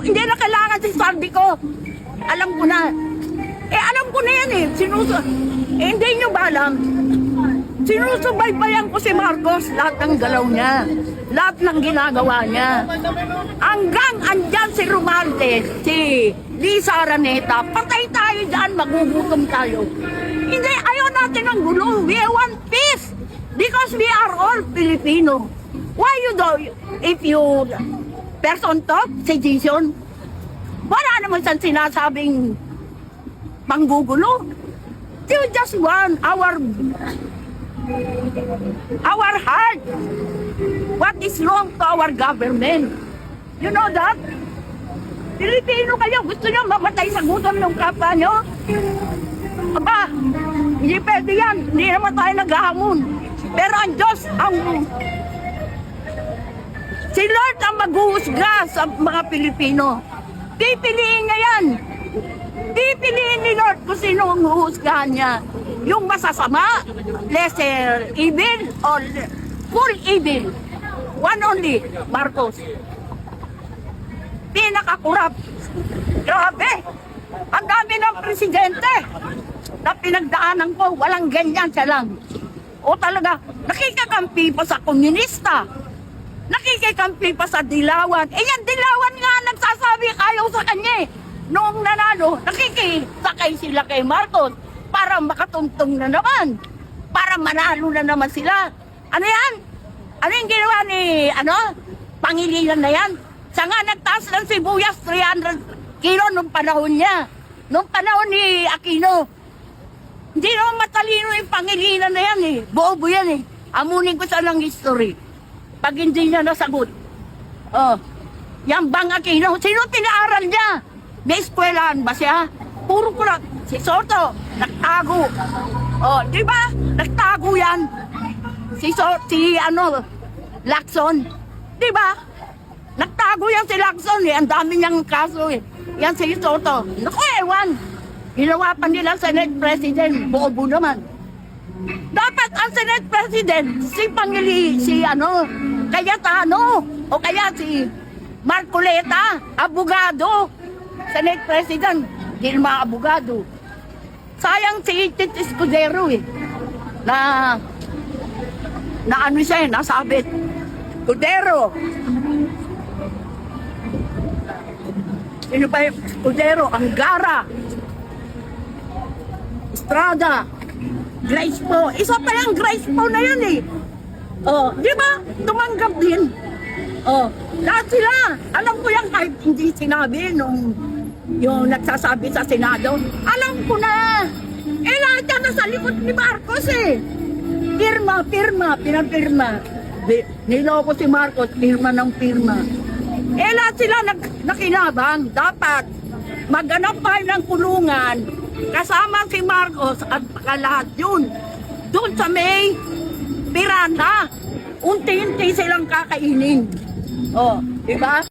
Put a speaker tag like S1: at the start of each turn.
S1: hindi na kailangan si Sardi ko. Alam ko na. Alam ko na yan eh. Hindi nyo ba alam? Sinusubaybayan ko si Marcos, lahat ng galaw niya, lahat ng ginagawa niya. Hanggang andyan si Romualdez, si Lisa Araneta, patay tayo dyan, magugutom tayo. Hindi, ayaw natin ng gulo. We want peace because we are all Filipino. Why you do, if you person talk, sedition, wala naman siyang sinasabing panggugulo. You just want our heart. What is wrong to our government? You know that? Pilipino kayo, gusto nyo mamatay sa gutom ng kapwa nyo? Aba, hindi pwede yan. Hindi naman tayo naghahamon. Pero ang Diyos, si Lord ang maghuhusga sa mga Pilipino. Pipiliin niya yan. Pipiliin ni Lord kung sino ang huhusgahan niya. Yung masasama, lesser evil, or full evil. One only, Marcos. Pinakakurap. Grabe! Ang dami ng presidente na pinagdaanan ko, walang ganyan siya lang. O talaga, nakikakampi pa sa komunista. Nakikikampi pa sa Dilawan. Yan, Dilawan nga nagsasabi ayaw sa kanya eh. Noong nanalo, nakikisakay sila kay Marcos para makatuntong na naman. Para manalo na naman sila. Ano yan? Ano yung ginawa ni, Pangilinan na yan? Siya nga nagtaas ng sibuyas, 300 kilo nung panahon niya. Nung panahon ni Aquino. Hindi naman matalino yung Pangilinan na yan eh. Bobo yan eh. Amunin ko siya ng history. Pag hindi niya nasagot. Yang bang Aquino, sino pinaaral niya? May eskwelahan ba siya? Puro ko lang. Si Soto, nagtago. Di ba? Nagtago yan. Lacson. Di ba? Nagtago yan si Lacson eh. Ang dami niyang kaso eh. Yan si Soto. Naku, ewan. Ginawa pa nila Senate President. Bobo naman. Dapat ang Senate President, Cayetano, o kaya si Marcoleta, abogado. Senate President, hindi naman abogado. Sayang si Tito Escudero eh, na ano siya eh, nasabit. Escudero. Sino pa yung Escudero? Angara. Estrada. Grace po. Isa pa yung Grace po na yun eh. Di ba? Tumanggap din. Lahat sila. Alam ko yan kahit hindi sinabi nung yung nagsasabi sa Senado. Alam ko na. Lahat yan nasa likod ni Marcos eh. Pirma, pinapirma. Niloko si Marcos, pirma ng pirma. Lahat sila nakinabang. Dapat maghanap tayo ng kulungan kasama si Marcos at lahat yun. Doon sa may Piranda. Unti-unti silang kakainin. Diba?